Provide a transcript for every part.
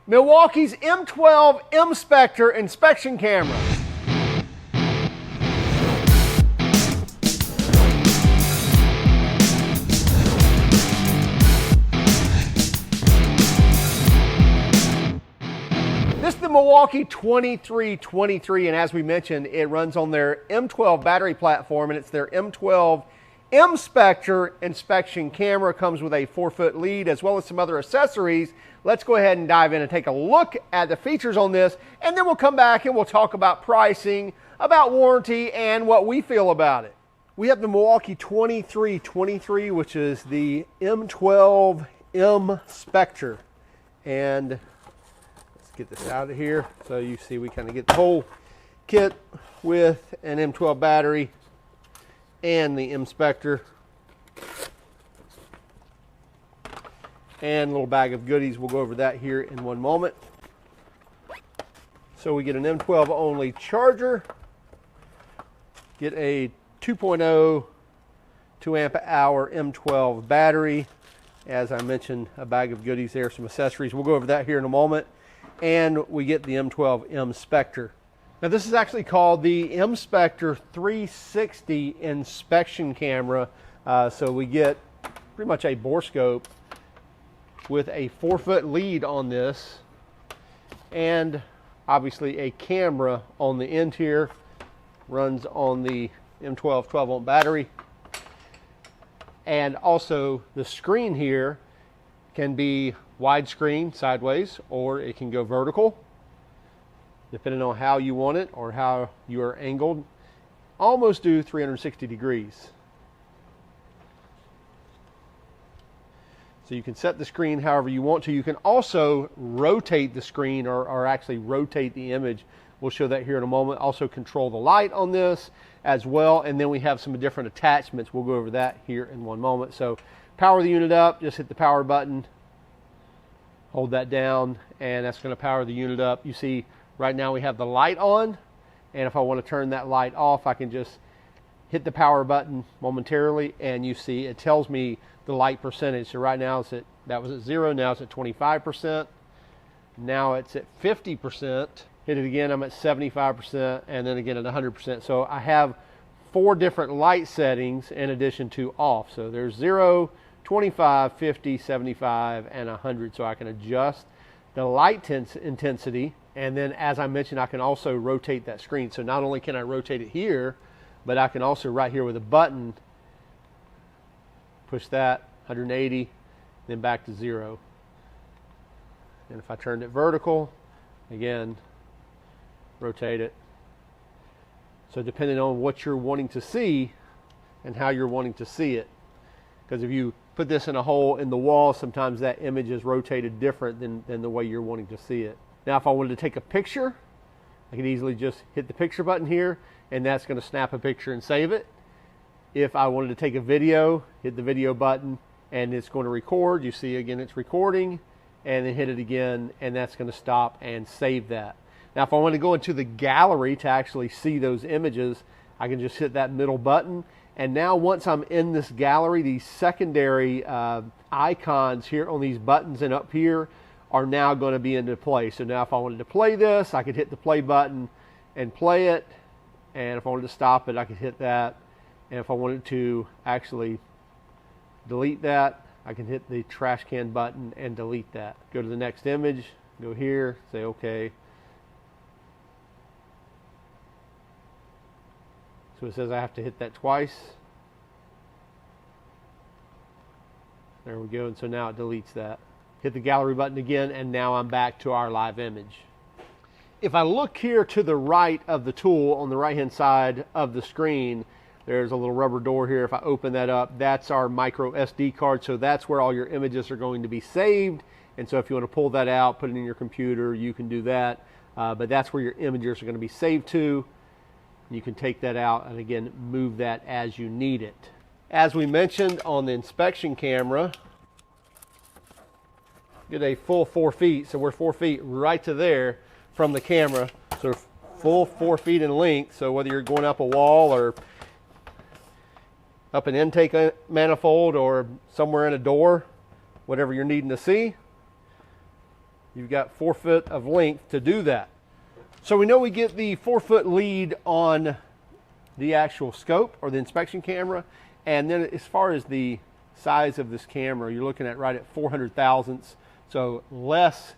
Milwaukee's M12 M-Spector inspection camera. This is the Milwaukee 2323, and as we mentioned, it runs on their M12 battery platform, and it's their M12 M-Spector inspection camera. Comes with a 4-foot lead as well as some other accessories. Let's go ahead and dive in and take a look at the features on this, and then we'll come back and we'll talk about pricing, about warranty, and what we feel about it. We have the Milwaukee 2323, which is the M12 M-Spector, and let's get this out of here. So you see we kind of get the whole kit with an M12 battery and the M-Spector, and a little bag of goodies. We'll go over that here in one moment. So we get an M12 only charger, get a 2.0 2 amp hour M12 battery, as I mentioned, a bag of goodies there, some accessories. We'll go over that here in a moment. And we get the M12 M-Spector. Now this is actually called the M-Spector 360 inspection camera. So we get pretty much a bore scope with a 4-foot lead on this, and obviously a camera on the end here. Runs on the M12 12-volt battery, and also the screen here can be widescreen sideways, or it can go vertical depending on how you want it or how you are angled. Almost do 360 degrees. So you can set the screen however you want to. You can also rotate the screen, or actually rotate the image. We'll show that here in a moment. Also control the light on this as well, and then we have some different attachments. We'll go over that here in one moment. So power the unit up, just hit the power button, hold that down, and that's going to power the unit up. You see right now we have the light on, and if I want to turn that light off, I can just hit the power button momentarily, and you see it tells me the light percentage. So right now it's that was at 0, now it's at 25%, now it's at 50%. Hit it again, I'm at 75%, and then again at 100%. So I have 4 different light settings in addition to off. So there's 0, 25, 50, 75, and 100. So I can adjust the light intensity, and then as I mentioned, I can also rotate that screen. So not only can I rotate it here, but I can also right here with a button push that 180, then back to 0. And if I turned it vertical, again, rotate it. So depending on what you're wanting to see and how you're wanting to see it, because if you put this in a hole in the wall, sometimes that image is rotated different than the way you're wanting to see it. Now if I wanted to take a picture, I could easily just hit the picture button here, and that's going to snap a picture and save it. If I wanted to take a video, hit the video button, and it's going to record. You see again it's recording, and then hit it again, and that's going to stop and save that. Now if I want to go into the gallery to actually see those images, I can just hit that middle button, and now once I'm in this gallery, these secondary icons here on these buttons and up here are now going to be into play. So now if I wanted to play this, I could hit the play button and play it, and if I wanted to stop it, I could hit that, and if I wanted to actually delete that, I can hit the trash can button and delete that. Go to the next image, go here, say okay. So it says I have to hit that twice. There we go, and so now it deletes that. Hit the gallery button again, and now I'm back to our live image. If I look here to the right of the tool, on the right hand side of the screen, there's a little rubber door here. If I open that up, that's our micro SD card, so that's where all your images are going to be saved. And so if you want to pull that out, put it in your computer, you can do that. But that's where your images are going to be saved to. You can take that out and again move that as you need it. As we mentioned on the inspection camera, get a full 4 feet, so we're 4 feet right to there from the camera, so full 4 feet in length. So whether you're going up a wall or up an intake manifold or somewhere in a door, whatever you're needing to see, You've got 4 foot of length to do that. So we know we get the 4 foot lead on the actual scope or the inspection camera. And then as far as the size of this camera, you're looking at right at 400 thousandths. So less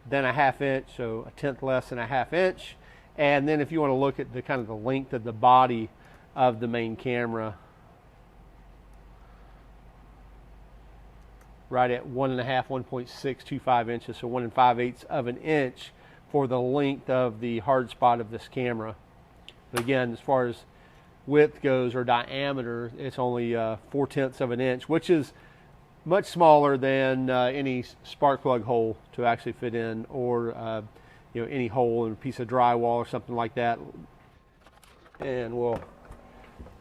than a ½ inch, so a tenth less than a ½ inch. And then if you want to look at the kind of the length of the body of the main camera, right at 1.625 inches, so 1 5/8 of an inch for the length of the hard spot of this camera. But again, as far as width goes or diameter, it's only 4/10 of an inch, which is much smaller than any spark plug hole to actually fit in, or any hole in a piece of drywall or something like that. And we'll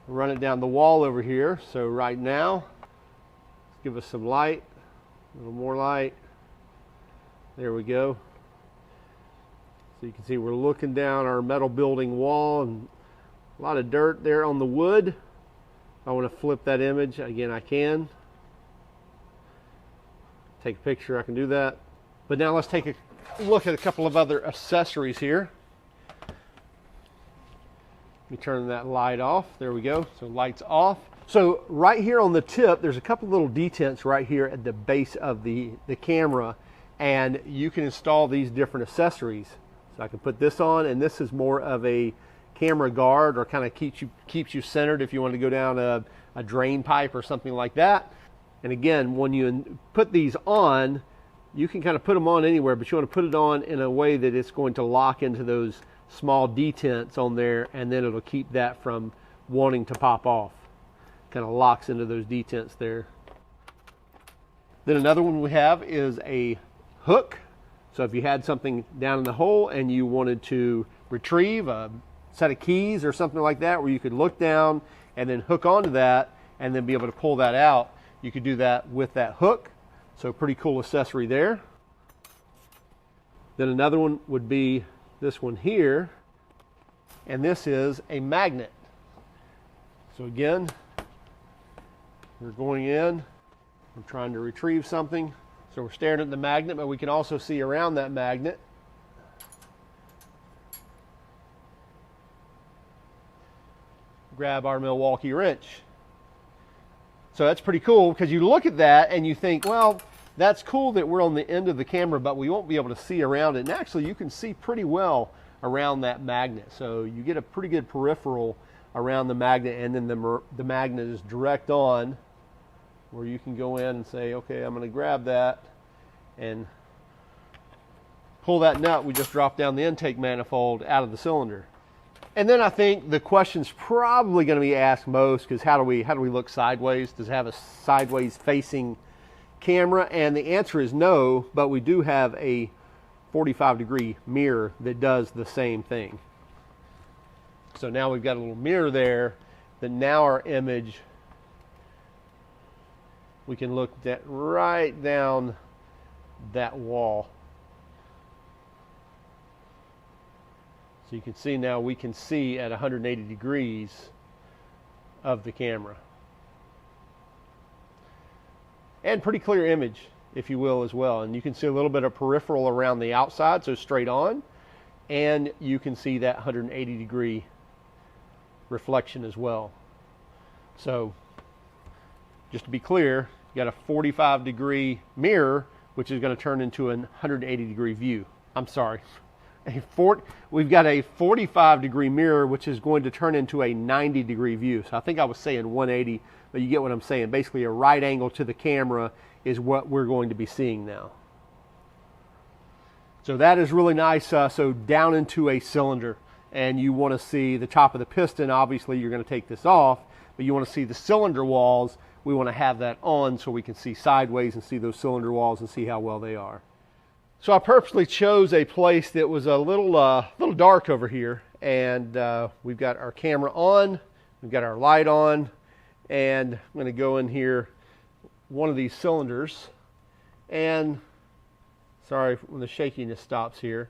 run it down the wall over here. So right now, let's give us some light, a little more light. There we go. So you can see we're looking down our metal building wall, and a lot of dirt there on the wood. If I want to flip that image, again, I can. Take a picture, I can do that. But now let's take a look at a couple of other accessories here. Let me turn that light off. There we go. So light's off. So right here on the tip, there's a couple little detents right here at the base of the camera, and you can install these different accessories. So I can put this on, and this is more of a camera guard, or kind of keeps you centered if you want to go down a drain pipe or something like that. And again, when you put these on, you can kind of put them on anywhere, but you want to put it on in a way that it's going to lock into those small detents on there, and then it'll keep that from wanting to pop off. Kind of locks into those detents there. Then another one we have is a hook. So if you had something down in the hole and you wanted to retrieve a set of keys or something like that, where you could look down and then hook onto that and then be able to pull that out, you could do that with that hook. So pretty cool accessory there. Then another one would be this one here, and this is a magnet. So again, we're going in, we're trying to retrieve something. So we're staring at the magnet, but we can also see around that magnet. Grab our Milwaukee wrench. So that's pretty cool, because you look at that and you think, well, that's cool that we're on the end of the camera, but we won't be able to see around it. And actually, you can see pretty well around that magnet. So you get a pretty good peripheral around the magnet, and then the magnet is direct on, where you can go in and say, okay, I'm going to grab that and pull that nut we just dropped down the intake manifold out of the cylinder. And then I think the question's probably going to be asked most, because how do we look sideways? Does it have a sideways facing camera? And the answer is no, but we do have a 45-degree mirror that does the same thing. So now we've got a little mirror there, that now our image, we can look right down that wall. So you can see now, we can see at 180 degrees of the camera. And pretty clear image, if you will, as well. And you can see a little bit of peripheral around the outside, so straight on. And you can see that 180 degree reflection as well. So just to be clear, you got a 45-degree mirror, which is going to turn into a 180-degree view. I'm sorry. We've got a 45-degree mirror, which is going to turn into a 90-degree view. So I think I was saying 180, but you get what I'm saying. Basically, a right angle to the camera is what we're going to be seeing now. So that is really nice. So down into a cylinder, and you want to see the top of the piston. Obviously, you're going to take this off, but you want to see the cylinder walls. We want to have that on so we can see sideways and see those cylinder walls and see how well they are. So I purposely chose a place that was a little dark over here, and we've got our camera on, we've got our light on, and I'm going to go in here, one of these cylinders, and sorry when the shakiness stops here.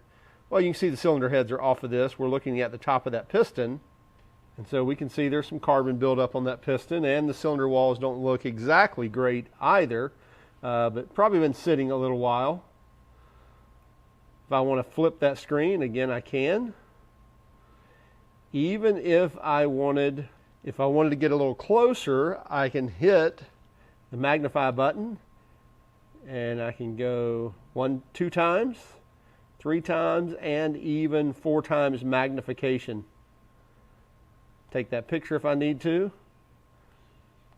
Well, you can see the cylinder heads are off of this. We're looking at the top of that piston, and so we can see there's some carbon buildup on that piston, and the cylinder walls don't look exactly great either, but probably been sitting a little while. If I want to flip that screen, again, I can. Even if I wanted to get a little closer, I can hit the magnify button and I can go 1, 2 times, 3 times, and even 4 times magnification. Take that picture if I need to.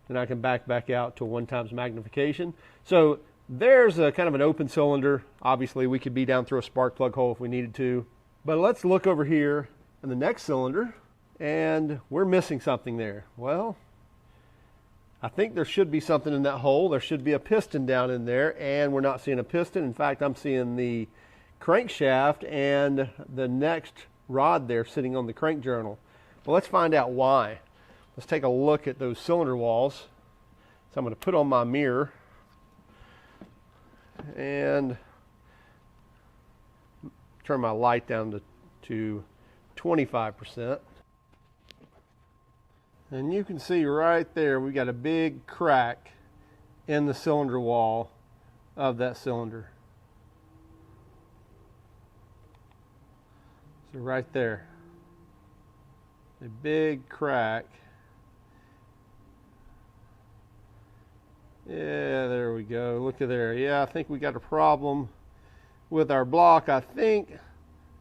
And I can back out to 1 times magnification. So there's a kind of an open cylinder. Obviously we could be down through a spark plug hole if we needed to. But let's look over here in the next cylinder, and we're missing something there. Well, I think there should be something in that hole. There should be a piston down in there, and we're not seeing a piston. In fact, I'm seeing the crankshaft and the next rod there sitting on the crank journal. Well, let's find out why. Let's take a look at those cylinder walls. So I'm going to put on my mirror and turn my light down to 25%. And you can see right there we got a big crack in the cylinder wall of that cylinder. So right there, a big crack. Yeah, there we go. Look at there. Yeah, I think we got a problem with our block. I think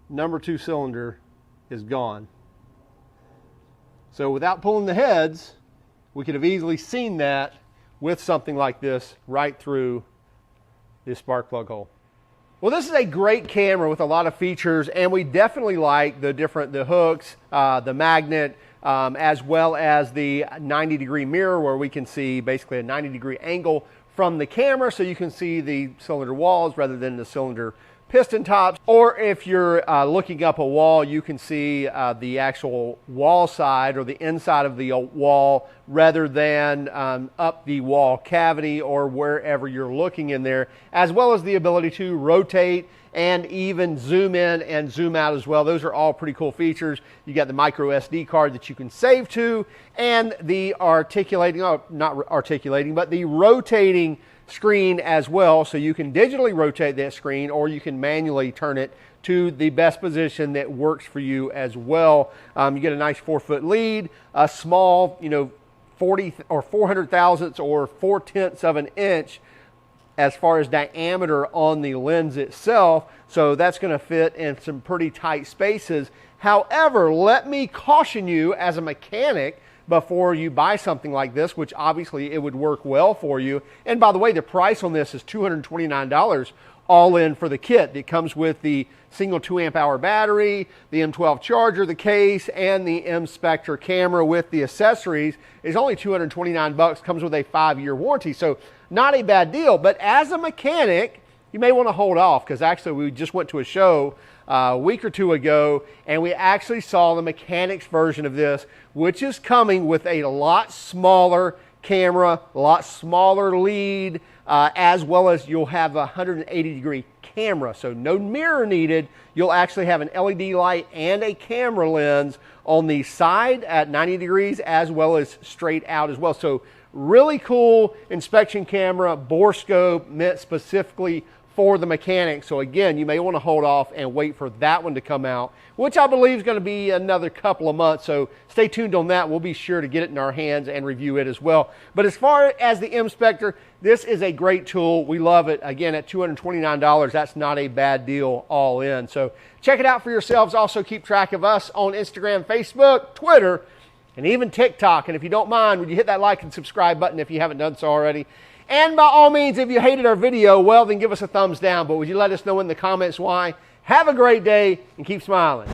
number 2 cylinder is gone. So without pulling the heads, we could have easily seen that with something like this right through this spark plug hole. Well, this is a great camera with a lot of features, and we definitely like the hooks, the magnet, as well as the 90-degree mirror where we can see basically a 90-degree angle from the camera, so you can see the cylinder walls rather than the cylinder piston tops. Or if you're looking up a wall, you can see the actual wall side or the inside of the wall rather than up the wall cavity or wherever you're looking in there, as well as the ability to rotate and even zoom in and zoom out as well. Those are all pretty cool features. You got the micro SD card that you can save to, and the the rotating screen as well, so you can digitally rotate that screen or you can manually turn it to the best position that works for you as well. You get a nice 4-foot lead, a small 40 or 400 thousandths or 4/10 of an inch as far as diameter on the lens itself, so that's going to fit in some pretty tight spaces. However, let me caution you as a mechanic before you buy something like this, which obviously it would work well for you. And by the way, the price on this is $229 all in for the kit. It comes with the single 2 amp hour battery, the M12 charger, the case, and the M-Spector camera with the accessories. Is only $229, comes with a 5-year warranty. So not a bad deal, but as a mechanic, you may want to hold off, because actually we just went to a show a week or 2 ago, and we actually saw the mechanics version of this, which is coming with a lot smaller camera, a lot smaller lead, as well as you'll have a 180-degree camera. So no mirror needed. You'll actually have an LED light and a camera lens on the side at 90 degrees, as well as straight out as well. So really cool inspection camera, bore scope, meant specifically for the mechanic. So again, you may want to hold off and wait for that one to come out, which I believe is going to be another couple of months. So stay tuned on that. We'll be sure to get it in our hands and review it as well. But as far as the M-Spector, this is a great tool. We love it. Again, at $229, that's not a bad deal all in. So check it out for yourselves. Also keep track of us on Instagram, Facebook, Twitter, and even TikTok. And if you don't mind, would you hit that like and subscribe button if you haven't done so already? And by all means, if you hated our video, well, then give us a thumbs down. But would you let us know in the comments why? Have a great day and keep smiling.